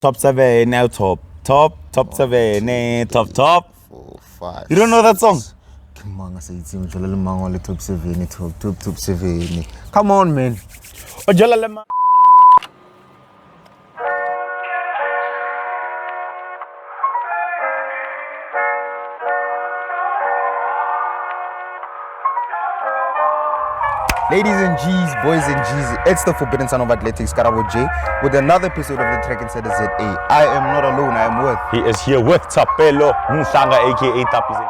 Top 7 now, top 7, top. 4, 5. You don't know that song? Come on, top 7, top 7. Come on, man. Ladies and G's, boys and G's, it's the forbidden son of athletics, KaraboJ, with another episode of the TrackInsider ZA. I am not alone, I am with. He is here with Thapelo, Mhlanga, aka Thappies.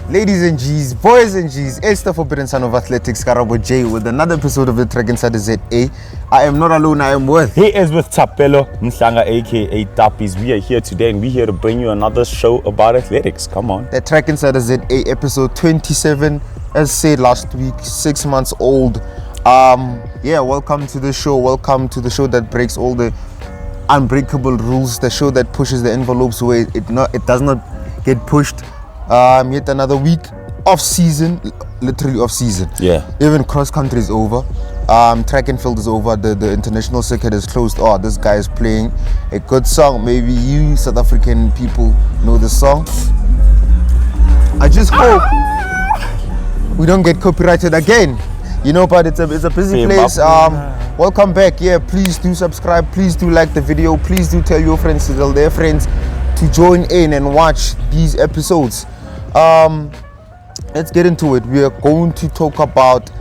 Ladies and G's, boys and G's, it's the forbidden son of athletics, KaraboJ, with another episode of the TrackInsider ZA. I am not alone, I am with. He is with Thapelo, Mhlanga, aka Thappies. We are here today and we're here to bring you another show about athletics. Come on. The TrackInsider ZA episode 27, as said last week, 6 months old. Welcome to the show. Welcome to the show that breaks all the unbreakable rules, the show that pushes the envelopes where it does not get pushed. Yet another week off season, literally off season. Yeah. Even cross country is over. Track and field is over. The international circuit is closed. Oh, this guy is playing a good song. Maybe you South African people know the song. I just hope we don't get copyrighted again. You know, but it's a busy place. Welcome back. Yeah, please do subscribe. Please do like the video. Please do tell your friends to tell their friends to join in and watch these episodes. Let's get into it. We are going to talk about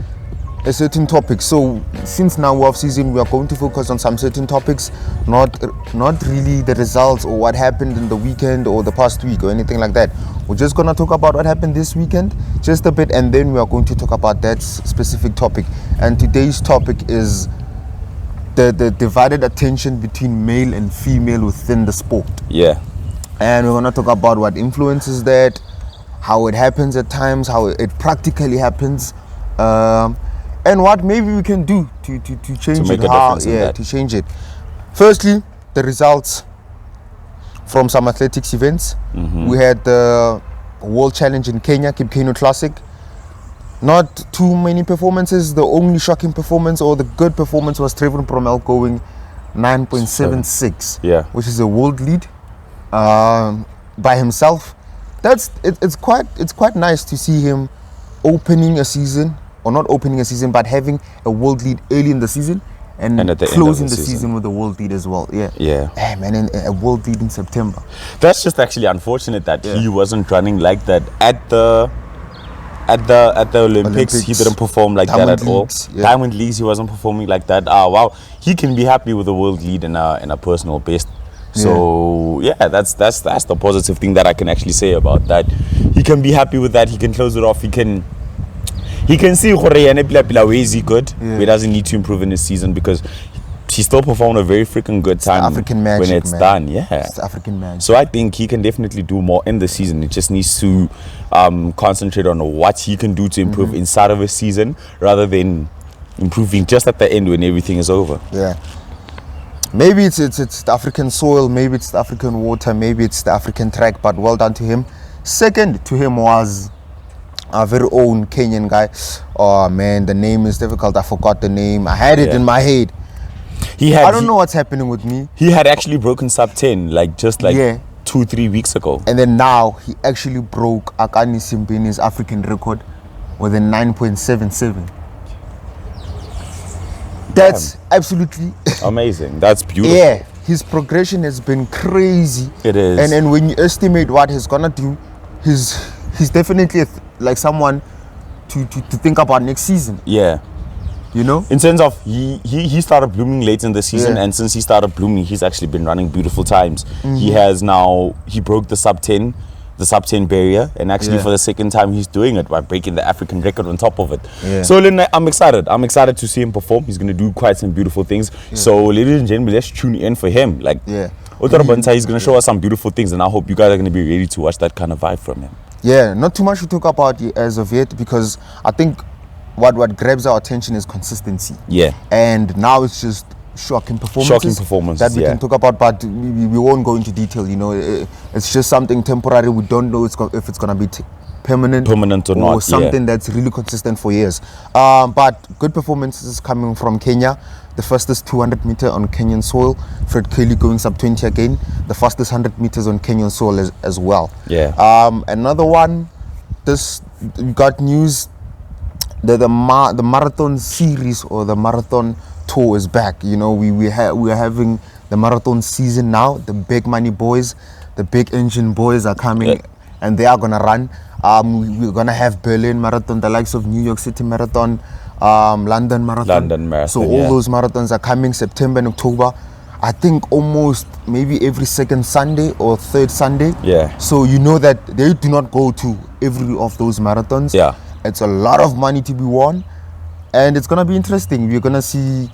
a certain topic. So since now we're off season, we are going to focus on some certain topics, not really the results or what happened in the weekend or the past week or anything like that. We're just going to talk about what happened this weekend just a bit, and then we are going to talk about that specific topic. And today's topic is the divided attention between male and female within the sport. Yeah. And we're going to talk about what influences that, how it happens at times, how it practically happens, and what maybe we can do to change it. To change it. Firstly, the results from some athletics events. Mm-hmm. We had the World Challenge in Kenya, Cape Kano Classic. Not too many performances. The only shocking performance or the good performance was Trevor Promel going 9.76, yeah, which is a world lead. By himself. It's quite nice to see him opening a season, or not opening a season, but having a world lead early in the season and at the closing the season with a world lead as well. Yeah. Hey man, a world lead in September. That's just actually unfortunate that he wasn't running like that at the Olympics. He didn't perform like Diamond that at Leagues, all. Diamond Leagues, he wasn't performing like that. Wow, he can be happy with a world lead in a personal best. So that's the positive thing that I can actually say about that. He can be happy with that. He can close it off. He can see where is he good. He doesn't need to improve in his season because he still performed a very freaking good time African magic, when it's man. done. Yeah, it's African magic. So I think he can definitely do more in the season. He just needs to concentrate on what he can do to improve inside of his season rather than improving just at the end when everything is over. Yeah. Maybe it's the African soil, maybe it's the African water, maybe it's the African track, but well done to him. Second to him was our very own Kenyan guy. Oh man, the name is difficult. I forgot the name. I had it in my head. I don't know what's happening with me. He had actually broken sub 10 just 2-3 weeks ago. And then now he actually broke Akani Simbini's African record with a 9.77. That's absolutely amazing. That's beautiful. Yeah, his progression has been crazy. It is. And when you estimate what he's gonna do, he's definitely like someone to think about next season. Yeah. You know? In terms of he started blooming late in the season, and since he started blooming, he's actually been running beautiful times. Mm-hmm. He broke the sub 10 barrier, and actually for the second time he's doing it by breaking the African record on top of it. So I'm excited to see him perform. He's going to do quite some beautiful things. So ladies and gentlemen, let's tune in for him. He's going to show us some beautiful things, and I hope you guys are going to be ready to watch that kind of vibe from him. Not too much to talk about as of yet, because I think what grabs our attention is consistency. And now it's just shocking performances. Shocking performances, that we can talk about, but we won't go into detail. You know, it's just something temporary. We don't know if it's gonna be permanent or not, something that's really consistent for years. But good performances coming from Kenya. The fastest 200 meter on Kenyan soil, Fred Kelly going sub 20 again. The fastest 100 meters on Kenyan soil as well. Another one. We got news that the marathon series or the marathon tour is back. You know, we are having the marathon season now. The big money boys, the big engine boys are coming, and they are gonna run. We're gonna have Berlin Marathon, the likes of New York City Marathon, London Marathon. So all those marathons are coming September and October. I think almost maybe every second Sunday or third Sunday. So you know that they do not go to every of those marathons. It's a lot of money to be won, and it's gonna be interesting. We're gonna see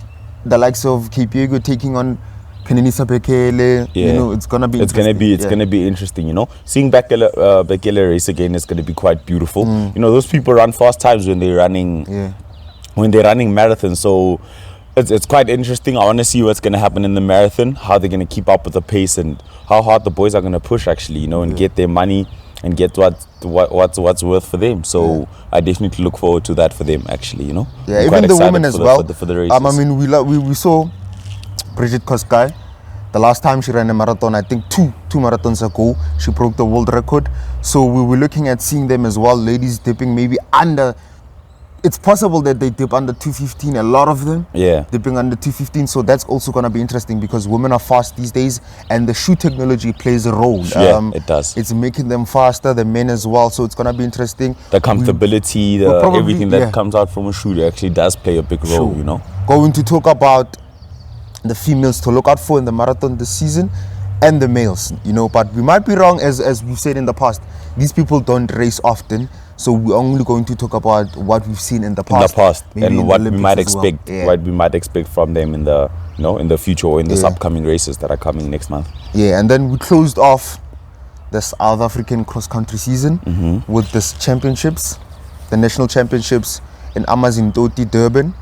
the likes of Kipyego taking on Kenenisa Bekele. You know, it's gonna be gonna be interesting. You know, seeing Bekele race again is gonna be quite beautiful. You know, those people run fast times when they're running marathons. So it's quite interesting. I want to see what's going to happen in the marathon, how they're going to keep up with the pace, and how hard the boys are going to push, actually, you know, and get their money and get what's worth for them. So I definitely look forward to that for them, actually, you know. Even the women as well. For the races. I mean, we saw Bridget Kosgei. The last time she ran a marathon, I think two marathons ago, she broke the world record. So we were looking at seeing them as well, ladies dipping maybe under. It's possible that they dip under 215, a lot of them dipping under 215. So that's also going to be interesting because women are fast these days, and the shoe technology plays a role. It does. It's making them faster, the men as well. So it's going to be interesting. The comfortability, everything that comes out from a shoe actually does play a big role, you know. Going to talk about the females to look out for in the marathon this season, and the males, you know. But we might be wrong, as we've said in the past. These people don't race often. So we're only going to talk about what we've seen in the past, and what we might expect, what we might expect from them in the, you know, in the future or in this upcoming races that are coming next month. And then we closed off the South African cross-country season with this championships, the national championships in Amazindoti, Durban.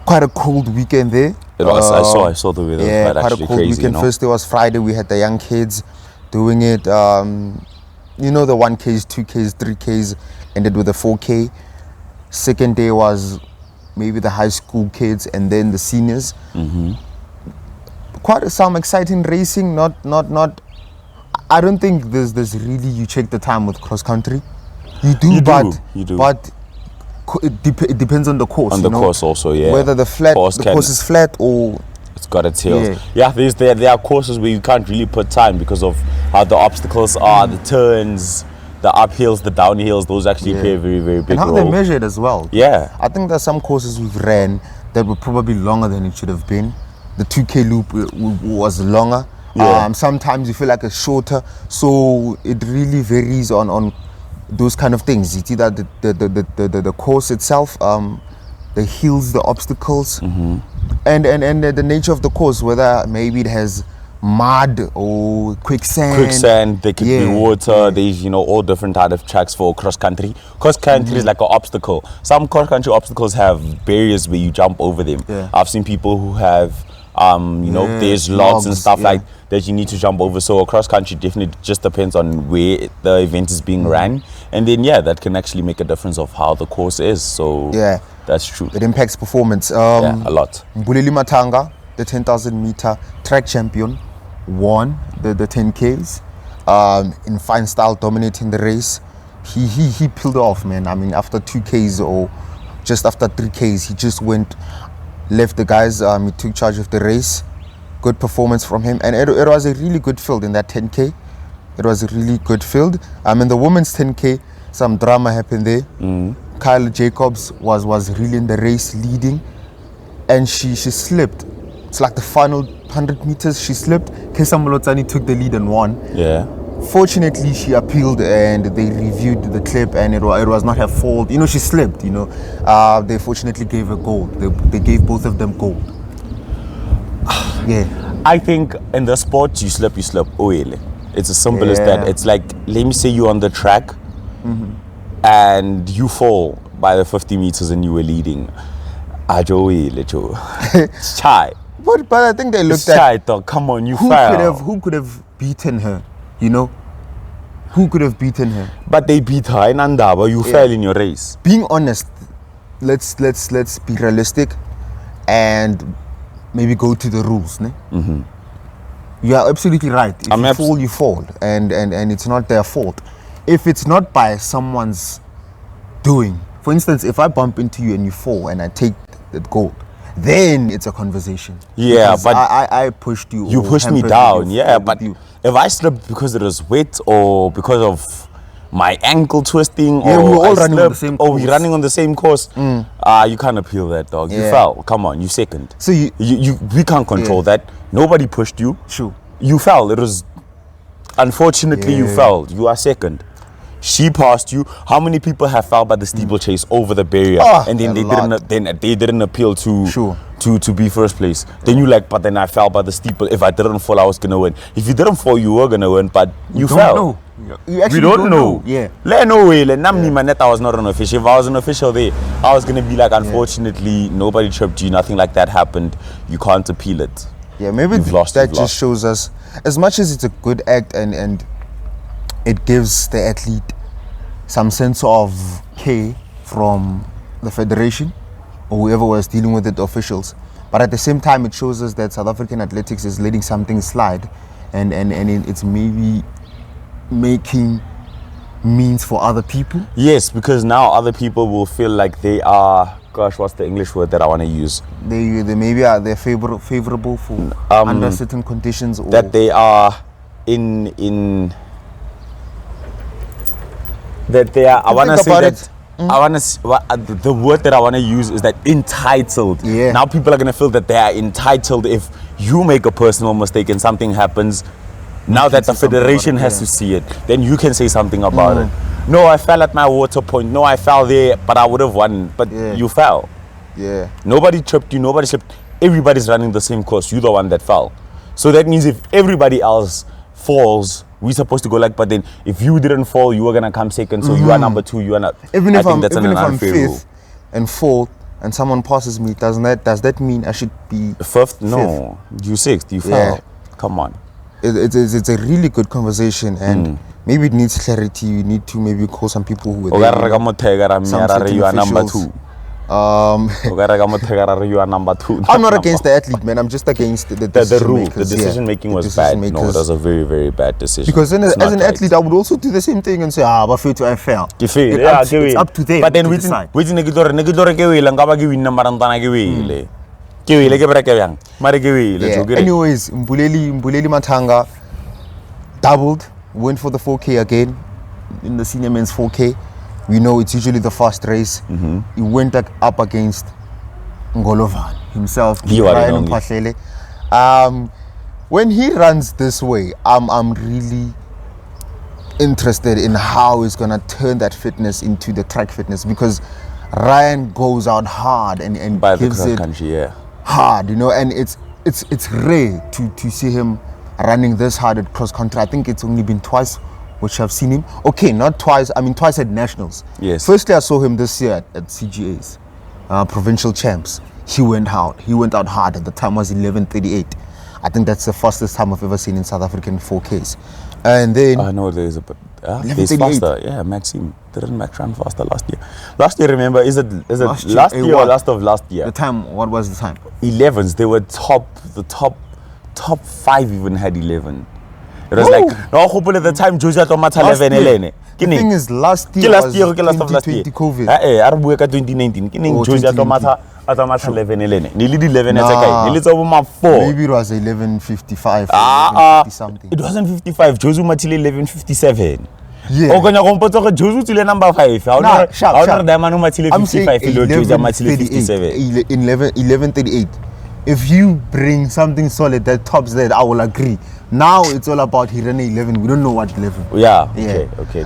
Quite a cold weekend there. It was. I saw the weather. Quite a cold weekend. You know? First day was Friday. We had the young kids doing it. You know, the 1Ks, 2Ks, 3Ks, ended with a 4K. Second day was maybe the high school kids and then the seniors. Quite some exciting racing. Not. I don't think there's really, you check the time with cross country. You do. But it depends on the course. On the course also, whether the course is flat or it's got its hills. There are courses where you can't really put time because of how the obstacles are, the turns, the uphills, the downhills. Those actually play a very, very big role. And how they measure it as well. I think there's some courses we've ran that were probably longer than it should have been. The 2K loop was longer. Sometimes you feel like it's shorter. So it really varies on those kind of things. It's either the course itself, the hills, the obstacles, and the nature of the course, whether maybe it has mud or quicksand. There could be water. There's, you know, all different type of tracks for cross country. Cross country is like an obstacle. Some cross country obstacles have barriers where you jump over them. I've seen people who have there's logs and stuff like that you need to jump over. So cross country definitely just depends on where the event is being ran, and then that can actually make a difference of how the course is. So that's true. It impacts performance. A lot. Mbuleli Matanga, the 10,000 meter track champion, won the 10Ks in fine style, dominating the race. He peeled off, man. I mean, after 2Ks or just after 3Ks, he just left the guys. He took charge of the race. Good performance from him, and it was a really good field in that 10K. It was a really good field. In the women's 10K, some drama happened there. Kyle Jacobs was really in the race, leading, and she slipped. It's like the final 100 meters she slipped. Kesa Molotani took the lead and won. Fortunately, she appealed and they reviewed the clip, and it was not her fault. You know, she slipped. You know, they fortunately gave her gold. They gave both of them gold. I think in the sport, you slip. It's as simple as that. It's like, let me say you're on the track and you fall by the 50 meters and you were leading. Ajoey, lecho. It's chai. But I think they looked It's at chai, dog. Come on, you who fell. could have beaten her, you know? Who could have beaten her? But they beat her in Andaba. You fell in your race. Being honest, let's be realistic and maybe go to the rules. Ne? Mm-hmm. You are absolutely right. If you fall, you fall, and it's not their fault. If it's not by someone's doing, for instance, if I bump into you and you fall and I take that gold, then it's a conversation. Yeah, because but I pushed you. You pushed me down. Yeah, but you. if I slipped because it was wet or because of my ankle twisting, yeah, or we were all I running on the slipped, same or course. we're running on the same course, you can't appeal that, dog. You Yeah. fell. Come on, you second. So we can't control that. Nobody pushed you. Sure. You fell. It was unfortunately you fell. You are second. She passed you. How many people have fell by the steeplechase over the barrier, and then they didn't appeal to be first place. Then you like, but then I fell by the steeple. If I didn't fall, I was gonna win. If you didn't fall, you were gonna win, but you fell. Know. You actually We don't know. Yeah. Let no way. Let me manette. I was not an official. If I was an official there, I was gonna be like, unfortunately, nobody tripped you. Nothing like that happened. You can't appeal it. Yeah, maybe that just shows us, as much as it's a good act and it gives the athlete some sense of care from the federation or whoever was dealing with it, the officials. But at the same time, it shows us that South African athletics is letting something slide, and it's maybe making means for other people. Yes, because now other people will feel like they are, gosh, what's the English word that I want to use? They maybe are favorable for under certain conditions, or that they are in that they are. I want to say that. I want to. The word that I want to use is that entitled. Yeah. Now people are gonna feel that they are entitled if you make a personal mistake and something happens. Now that the federation has to see it, then you can say something about it. No, I fell at my water point. No, I fell there, but I would have won. But you fell. Yeah. Nobody tripped you. Nobody slipped. Everybody's running the same course. You're the one that fell. So that means if everybody else falls, we're supposed to go like. But then if you didn't fall, you were gonna come second. So you are number two. You are not. Even if I'm fifth and fourth, and someone passes me, does that mean I should be fifth? No, you sixth. You fell. Come on. It's a really good conversation, and maybe it needs clarity. You need to maybe call some people who are there. You are number two. You are number two. I'm not against the athlete, man. I'm just against the rule. The decision making was bad. No, it was a very, very bad decision. Because as an athlete, I would also do the same thing and say, but I fell. It's up to them. But then we decide. Anyways, Mbuleli Mhlanga doubled, went for the 4K again in the senior men's 4K. We know it's usually the fast race. He went up against Ngolovan himself. When he runs this way, I'm really interested in how he's gonna turn that fitness into the track fitness, because Ryan goes out hard and gives it hard, and it's rare to see him running this hard at cross country. I think it's only been twice which I've seen him. Okay, not twice. I mean twice at nationals. Yes. Firstly, I saw him this year at CGA's provincial champs. He went out hard. At the time was 11:38. I think that's the fastest time I've ever seen in South African 4Ks. And then I know there's there's faster. Yeah, Maxime didn't Max run faster last year. Last year, remember, is it last year or last of last year? The time. What was the time? 11s. They were the top 5 even had 11. It was like no, hopefully at the time Josia Tomata 11. The thing is, last year was 2020 COVID. I remember 2019. Josia Tomata 11. Nearly 11 at a Nearly over 4. Maybe it was 11:55. Something. It wasn't 55. Josu Matili 11:57. Yeah. Josu to number 5. I'm saying 11:38. If you bring something solid that tops that, I will agree. Now it's all about he ran 11. We don't know what 11. Yeah. Okay.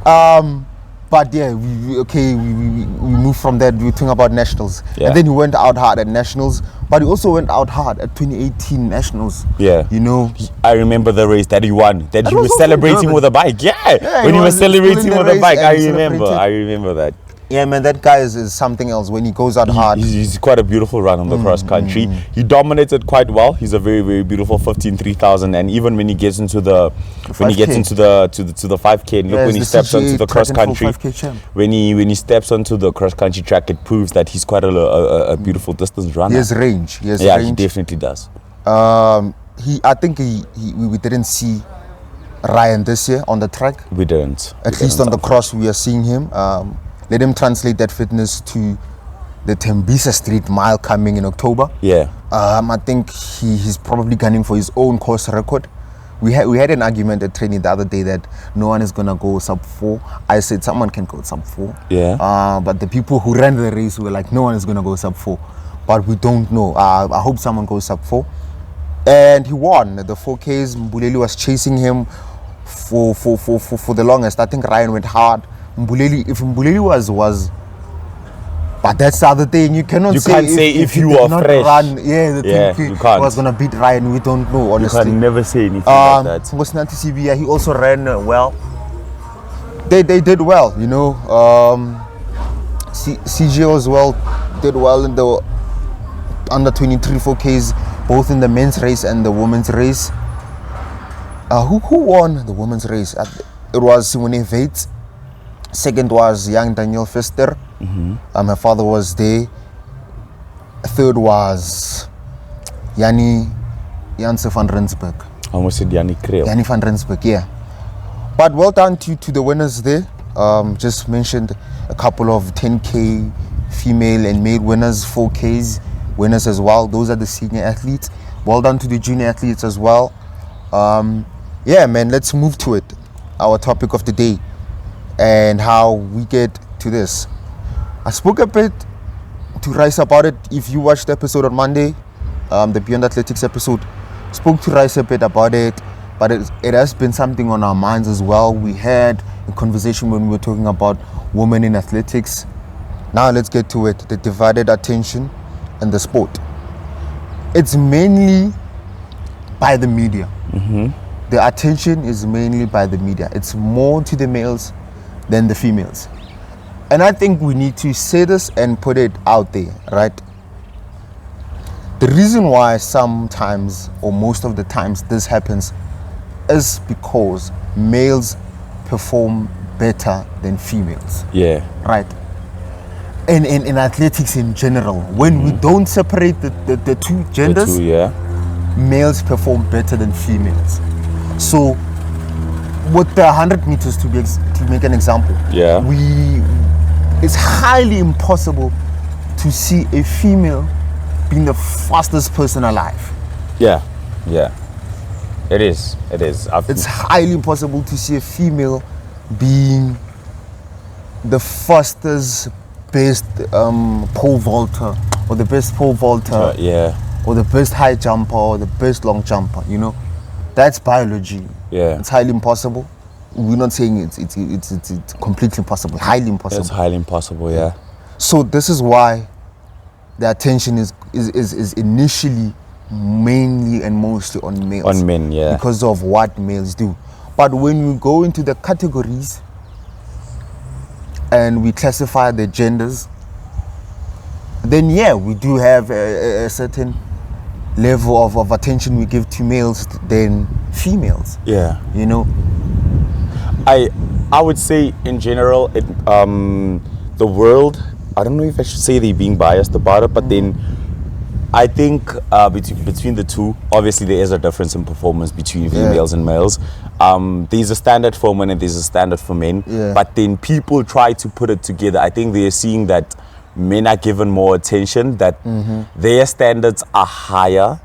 But yeah, we moved from that. We were talking about nationals, and then he went out hard at nationals. But he also went out hard at 2018 nationals. Yeah. I remember the race that he won. That he was celebrating with a bike. Yeah. When he was celebrating with a bike, I remember that. Yeah, man, that guy is something else when he goes out hard. He's quite a beautiful run on the cross country. He dominated quite well. He's a very, very beautiful 15-3000, and even when he gets into the 5K, and look when he steps onto the cross country, when he steps onto the cross country track, it proves that he's quite a beautiful distance runner. He has range. He definitely does. I think we didn't see Ryan this year on the track. We didn't. At least on the cross, we are seeing him. Let him translate that fitness to the Tembisa Street Mile coming in October. Yeah. I think he's probably gunning for his own course record. We had an argument at training the other day that no one is gonna go sub 4. I said someone can go sub 4. Yeah. But the people who ran the race were like, no one is gonna go sub 4. But we don't know. I hope someone goes sub 4. And he won the 4Ks. Mbuleli was chasing him for the longest. I think Ryan went hard. If Mbuleli was, but that's the other thing. You can't say if you are fresh. Run, you can't. Was gonna beat Ryan. We don't know, honestly. You can never say anything like that. Ngosnati Sibia, he also ran well. They did well, you know. CJ as well did well in the under 23 4Ks, both in the men's race and the women's race. Who won the women's race? It was Simone Veits. Second was young Daniel Pfister. Her father was there. Third was Janse van Rensburg. I almost said Jannie van Rensburg, yeah. But well done to the winners there. Just mentioned a couple of 10K female and male winners, 4Ks winners as well. Those are the senior athletes. Well done to the junior athletes as well. Yeah, man, let's move to it. Our topic of the day and how we get to this. I spoke a bit to Rice about it. If you watched the episode on Monday, the Beyond Athletics episode, spoke to Rice a bit about it, but it has been something on our minds as well. We had a conversation when we were talking about women in athletics. Now let's get to it. The divided attention in the sport. It's mainly by the media. The attention is mainly by the media. It's more to the males than the females. And I think we need to say this and put it out there, right? The reason why sometimes or most of the times this happens is because males perform better than females. Yeah. Right. And in athletics in general, when we don't separate the two genders, males perform better than females. So with the 100 meters to make an example, it's highly impossible to see a female being the fastest person alive. Yeah. It is. It's highly impossible to see a female being the fastest, best pole vaulter, or the best pole vaulter, or the best high jumper, or the best long jumper. You know, that's biology. Yeah, it's highly impossible. We're not saying it's completely impossible. Highly impossible. It's highly impossible. Yeah. So this is why the attention is initially mainly and mostly on males. On men, yeah. Because of what males do. But when we go into the categories and we classify the genders, then we do have a certain level of attention we give to males than females. Yeah. You know? I would say in general, the world, I don't know if I should say they're being biased about it, but then I think between the two, obviously there is a difference in performance between females and males. There's a standard for women and there's a standard for men. But then people try to put it together. I think they're seeing that men are given more attention, that their standards are higher,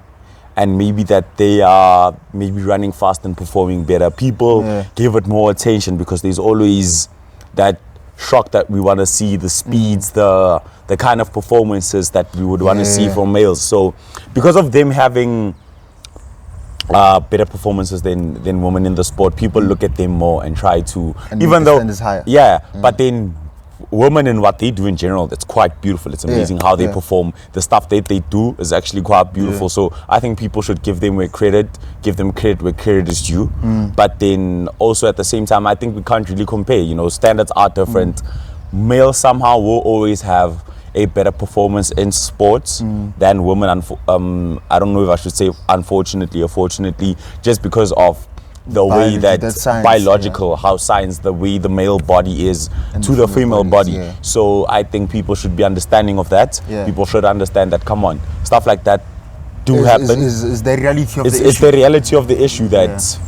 and maybe that they are maybe running fast and performing better. People give it more attention because there's always that shock that we want to see, the speeds, the kind of performances that we would want to see from males. So because of them having better performances than women in the sport, people look at them more and try to, and even though is higher. But then women and what they do in general, it's quite beautiful. It's amazing how they perform. The stuff that they do is actually quite beautiful. So I think people should give them credit where credit is due. But then also at the same time, I think we can't really compare. You know, standards are different. males somehow will always have a better performance in sports than women. I don't know if I should say unfortunately or fortunately, just because of the way that science, biological, how science, the way the male body is and to the female body. Yeah. So I think people should be understanding of that. Yeah. People should understand that, come on, stuff like that do happen. Is the reality of the issue. It's the reality of the issue that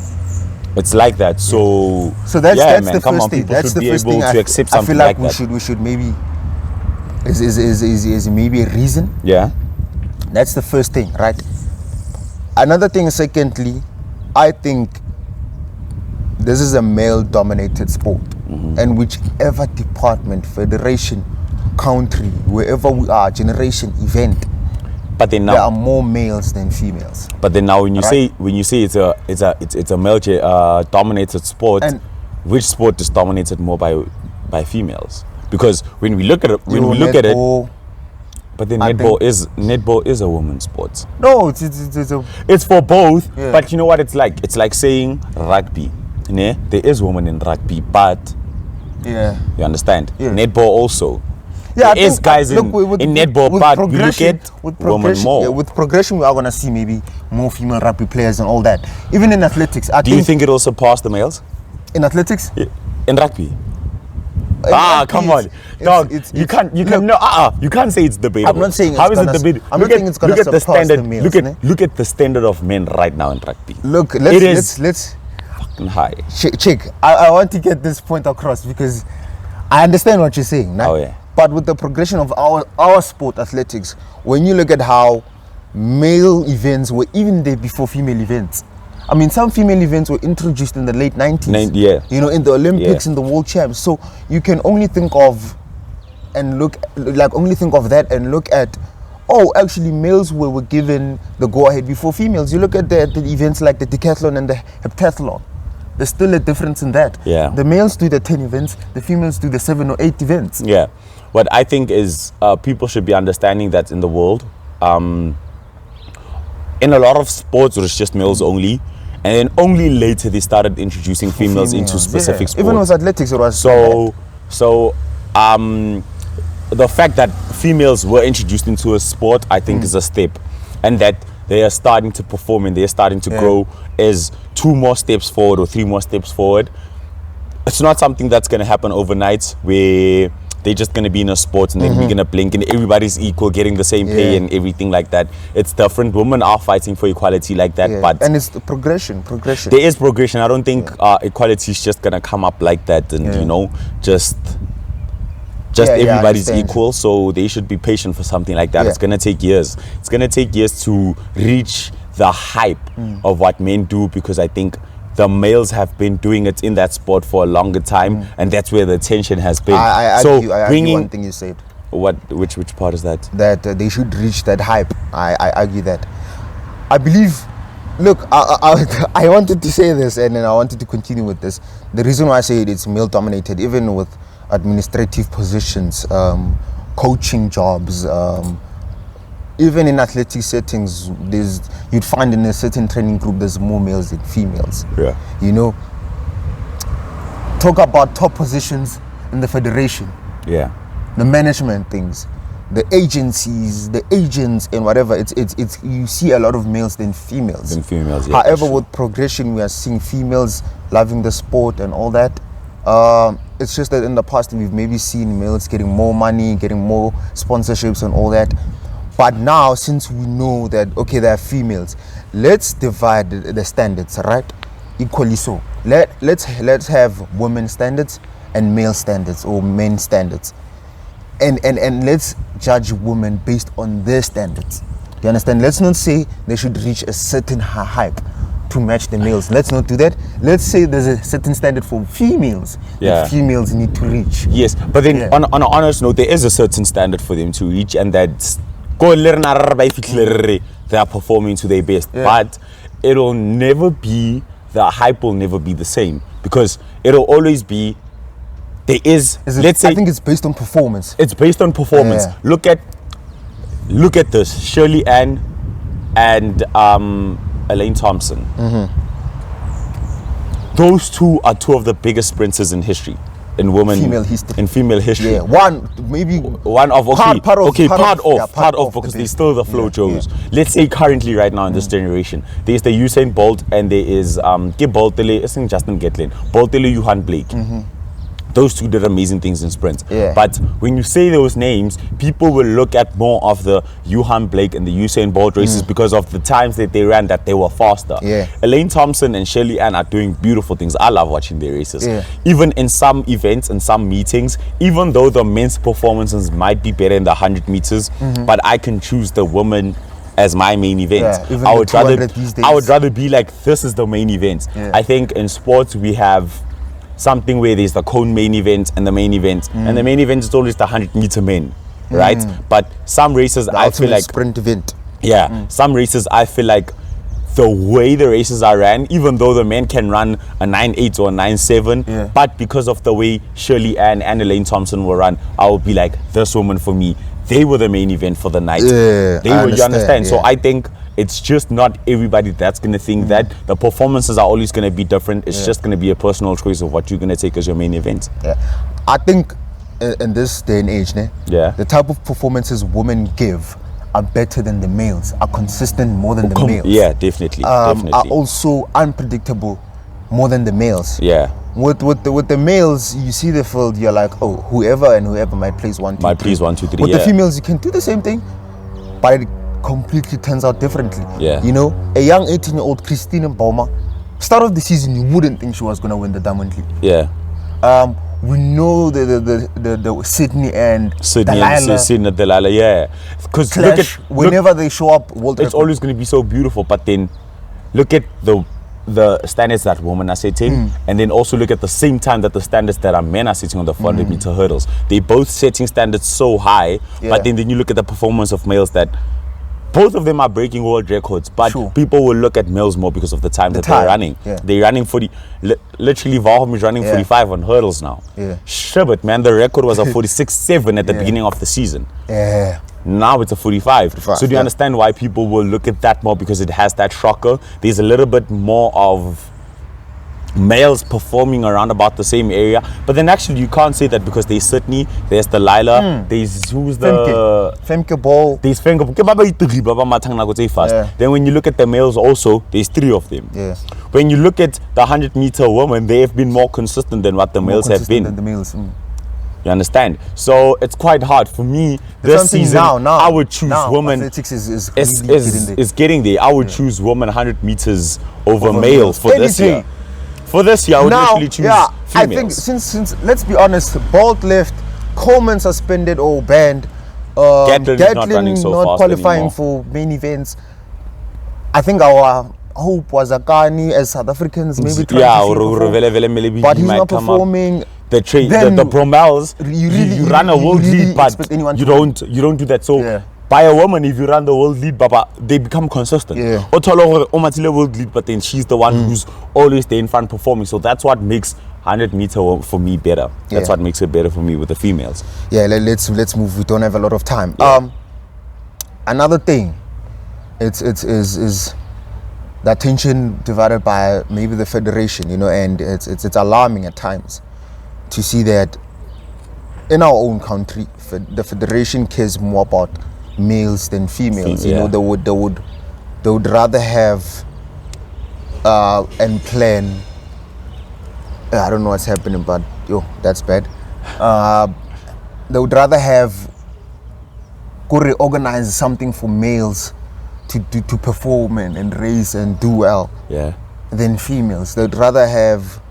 it's like that. So that's man, the come first on, thing. people That's should the be first able thing to accept I something feel like that. we should maybe is maybe a reason. Yeah. That's the first thing, right? Another thing, secondly, I think this is a male-dominated sport, and whichever department, federation, country, wherever we are, generation, event, but then there now, are more males than females. but then now, when you say it's a male dominated sport, And which sport is dominated more by females? Because when we look at it, but then netball is a women's sport. No, It's for both, but you know what it's like? It's like saying rugby. There is women in rugby, but you understand? Yeah. Netball also. Yeah, there is guys in netball, but we look at women more. Yeah, with progression, we are gonna see maybe more female rugby players and all that. Even in athletics, Do you think it will surpass the males in athletics? Yeah. In rugby? Rugby Come on, dog. You can't say it's debatable. I'm not saying how is it debatable. I'm not saying it's gonna surpass the males. Look at the standard of men right now in rugby. Look, let's high. Check. I want to get this point across because I understand what you're saying. Nah? Oh yeah. But with the progression of our sport, athletics, when you look at how male events were even there before female events. I mean, some female events were introduced in the late 90s. Yeah. You know, in the Olympics, in the World Champs. So you can only think of that and look at, actually males were given the go-ahead before females. You look at the events like the decathlon and the heptathlon. There's still a difference in that. Yeah. The males do the 10 events, the females do the 7 or 8 events. Yeah. What I think is people should be understanding that in the world, in a lot of sports, it was just males only. And then only later they started introducing females into specific sports. Even with athletics, it was so the fact that females were introduced into a sport, I think, is a step, and that they are starting to perform and they are starting to grow is 2 more steps forward or 3 more steps forward. It's not something that's going to happen overnight where they're just going to be in a sport and then we're going to blink and everybody's equal, getting the same pay and everything like that. It's different. Women are fighting for equality like that, but and it's the progression. There is progression. I don't think equality is just going to come up like that and you know, just everybody's equal. So they should be patient for something like that. It's going to take years. It's going to take years to reach the hype of what men do, because I think the males have been doing it in that sport for a longer time, and that's where the attention has been. I argue one thing you said. Which part is that? That they should reach that hype. I argue that. I believe. Look, I wanted to say this, and then I wanted to continue with this. The reason why I say it's male dominated, even with administrative positions, coaching jobs, even in athletic settings, you'd find in a certain training group there's more males than females. Yeah. You know, talk about top positions in the federation. Yeah. The management things, the agencies, the agents, and whatever. It's you see a lot of males than females. Yeah, however, with progression, we are seeing females loving the sport and all that. It's just that in the past we've maybe seen males getting more money, getting more sponsorships and all that. But now, since we know that, okay, there are females, let's divide the standards, right? Equally so. Let's have women standards and male standards, or men standards. And let's judge women based on their standards. Do you understand? Let's not say they should reach a certain hype to match the males. Let's not do that. Let's say there's a certain standard for females that females need to reach. Yes, but then on an honest note, there is a certain standard for them to reach, and that's they are performing to their best. But it'll never be, the hype will never be the same, because it'll always be, let's say, I think it's based on performance. It's based on performance. Look at this, Shirley Ann and Elaine Thompson. Those two are 2 of the biggest sprinters in history. in women female history. In female history. Yeah, one maybe one of part of because there's still the Flo Joes. Let's say currently right now in this generation, there's the Usain Bolt and there is Boltele, isn't Justin Gatlin, Boltele Johan Blake. Those two did amazing things in sprints. Yeah. But when you say those names, people will look at more of the Johan Blake and the Usain Bolt races because of the times that they ran, that they were faster. Yeah. Elaine Thompson and Shirley Ann are doing beautiful things. I love watching their races. Yeah. Even in some events and some meetings, even though the men's performances might be better in the 100 meters, but I can choose the women as my main event. Yeah, I would rather be like, this is the main event. Yeah. I think in sports we have something where there's the cone main event and the main event, and the main event is always the 100-meter men, right? But some races I feel like sprint event. Yeah, some races I feel like the way the races are ran, even though the men can run a 9.8 or a 9.7, but because of the way Shirley Ann and Elaine Thompson will run, I will be like, this woman for me, they were the main event for the night. Yeah, they were, you understand? Yeah. So I think it's just not everybody that's going to think that. The performances are always going to be different. It's just going to be a personal choice of what you're going to take as your main event. Yeah, I think in this day and age, the type of performances women give are better than the males, are consistent more than the males. Yeah, definitely. Are also unpredictable more than the males. Yeah. With the males, you see the field, you're like, oh, whoever might place 1, 2, 3. Might place 1, 2, 3. With the females, you can do the same thing, but it completely turns out differently. Yeah. You know, a young 18-year-old Christine Mboma, start of the season, you wouldn't think she was gonna win the Diamond League. Yeah. We know the Sydney and Delilah, yeah. Because whenever they show up, it's always going to be so beautiful. But then look at the standards that women are setting, and then also look at the same time that the standards that our men are setting on the 400-meter hurdles. They're both setting standards so high, but then you look at the performance of males that both of them are breaking world records, but people will look at males more because of the time that they're running. Yeah. They're running 40. Literally, Valhom is running 45 on hurdles now. Yeah. Shit, man, the record was a 46.7 at the beginning of the season. Yeah. Now it's a 45. So do you understand why people will look at that more? Because it has that shocker. There's a little bit more of males performing around about the same area, but then actually you can't say that because there's Sydney, there's Delilah, there's who's the Femke Ball, there's Femke. Then when you look at the males also, there's 3 of them. Yeah. When you look at the 100-meter women, they have been more consistent than what the males have been. You understand? So it's quite hard for me this season. Now I would choose women. Athletics is getting there. I would choose women 100 meters over male for this year. For this year, I would literally choose females. I think since let's be honest, Bolt left, Coleman suspended or banned, Gatlin not running so not fast qualifying anymore. for main events. I think our hope was Akani as South Africans maybe trying to but he's not performing. The Bromels, you run a world lead, but you don't do that. So by a woman, if you run the world lead, Baba, they become consistent. Yeah. Omatile world lead, but then she's the one who's always there in front performing. So that's what makes 100-meter for me better. That's what makes it better for me with the females. Yeah, let's move. We don't have a lot of time. Another thing, it's the attention divided by maybe the federation, you know, and it's alarming at times to see that in our own country, the federation cares more about males than females. You know, they would rather have and plan. I don't know what's happening, but that's bad. They would rather have organize something for males to perform and race and do well than females. They'd rather have,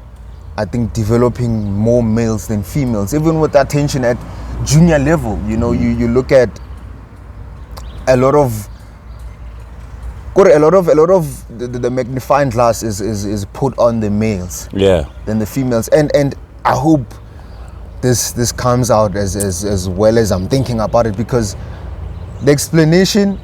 I think, developing more males than females, even with attention at junior level. You know, you look at a lot of the magnifying glass is put on the males than the females, and I hope this comes out as well as I'm thinking about it, because the explanation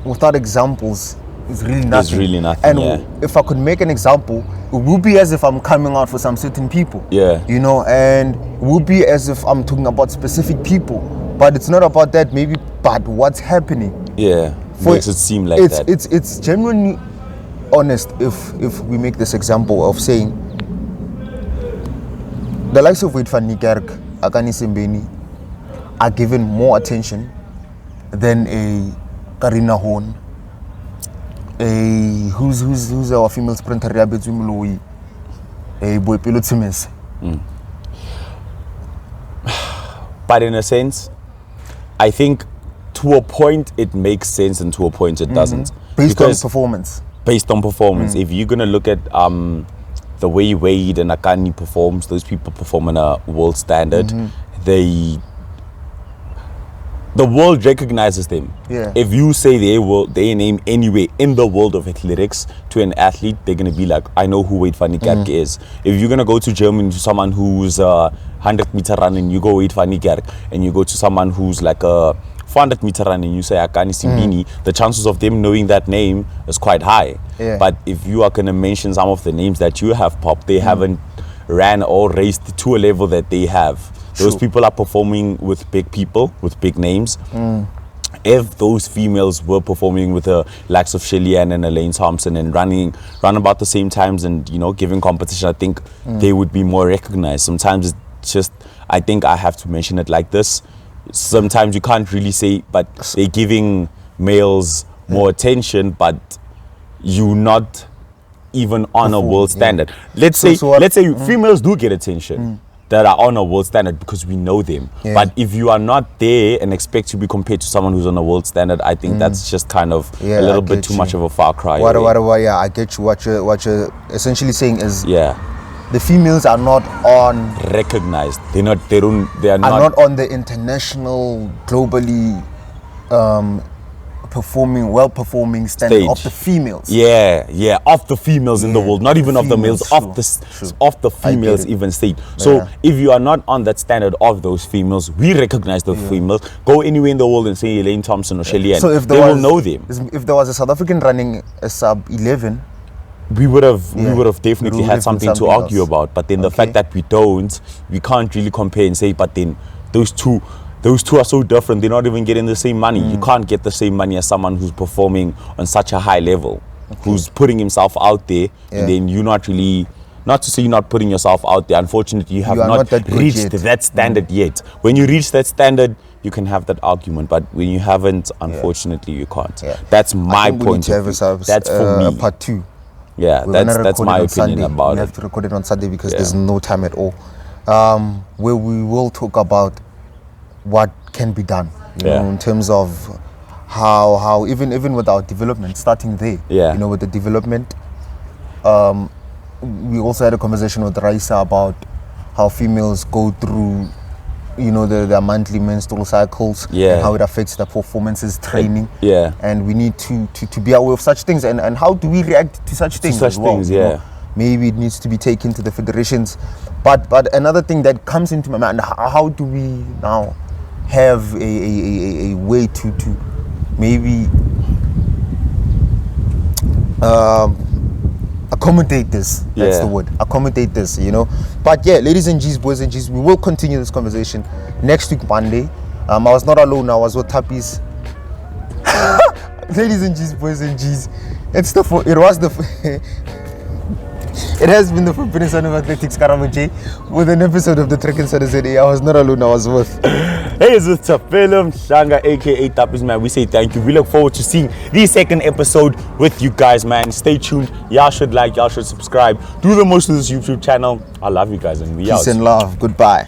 without examples is really nothing. It's really nothing. And if I could make an example, it would be as if I'm coming out for some certain people. Yeah. You know, and it would be as if I'm talking about specific people. But it's not about that, maybe, but what's happening. Yeah. Makes it seem like that. It's genuinely honest if we make this example of saying the likes of Wade van Niekerk, Akani Simbeni are given more attention than a Karina Horn, a who's our female sprinter, Rabet Zumului, a Boypelo Times. But in a sense, I think to a point it makes sense and to a point it doesn't. Based on performance. Based on performance. If you're going to look at the way Wade and Akani performs, those people perform on a world standard. The world recognizes them. Yeah. If you say their name anywhere in the world of athletics to an athlete, they're going to be like, I know who Wade van Niekerk is. If you're going to go to Germany to someone who's 100-meter running, you go Wade van Niekerk, and you go to someone who's like a 400-meter running, and you say Akani Simbini, the chances of them knowing that name is quite high. Yeah. But if you are going to mention some of the names that you have popped, they haven't ran or raced to a level that they have. Those people are performing with big people, with big names. If those females were performing with the likes of Shelly Ann and Elaine Thompson and run about the same times and, you know, giving competition, I think they would be more recognized. Sometimes it's just, I think I have to mention it like this. Sometimes you can't really say, but they're giving males more attention, but you're not even on a world standard. Let's say females do get attention that are on a world standard because we know them. But if you are not there and expect to be compared to someone who's on a world standard, I think that's just kind of a little bit too much of a far cry. Yeah, I get you. What you're essentially saying is the females are not on recognized. They are not on the international, globally well-performing standard of the females. Of the females in the world, not even of the males, of the females even state. So if you are not on that standard of those females, we recognize those females. Go anywhere in the world and say Elaine Thompson or Shelly Ann, so if they will know them. If there was a South African running a sub 11, we would have definitely had something to argue about. But then the fact that we don't, we can't really compare and say, but then those two are so different. They're not even getting the same money. You can't get the same money as someone who's performing on such a high level, who's putting himself out there, and then you're not really, not to say you're not putting yourself out there, unfortunately you have not reached that standard yet. When you reach that standard, you can have that argument, but when you haven't, unfortunately you can't. That's my point of view. That's for me. Part 2. Yeah, that's my opinion about it. We have to record it on Sunday because there's no time at all. Where we will talk about what can be done, you know, in terms of how even with our development, starting there, you know, with the development. We also had a conversation with Raisa about how females go through, you know, their monthly menstrual cycles and how it affects their performances, training. And we need to be aware of such things and how do we react to such things as well. You know? Maybe it needs to be taken to the federations. But another thing that comes into my mind, how do we now have a way to maybe accommodate this. That's the word. Accommodate this, you know. But yeah, ladies and G's, boys and G's, we will continue this conversation next week, Monday. I was not alone. I was with Thappies. Ladies and G's, boys and G's, it has been the Forbidden Son of Athletics, KaraboJ, with an episode of the TrackInsider ZA. I was not alone, I was with. Hey, it's with Thapelo, Mhlanga, aka Thappies, man. We say thank you. We look forward to seeing the second episode with you guys, man. Stay tuned. Y'all should like, y'all should subscribe. Do the most of this YouTube channel. I love you guys, and we out. Peace and love. Goodbye.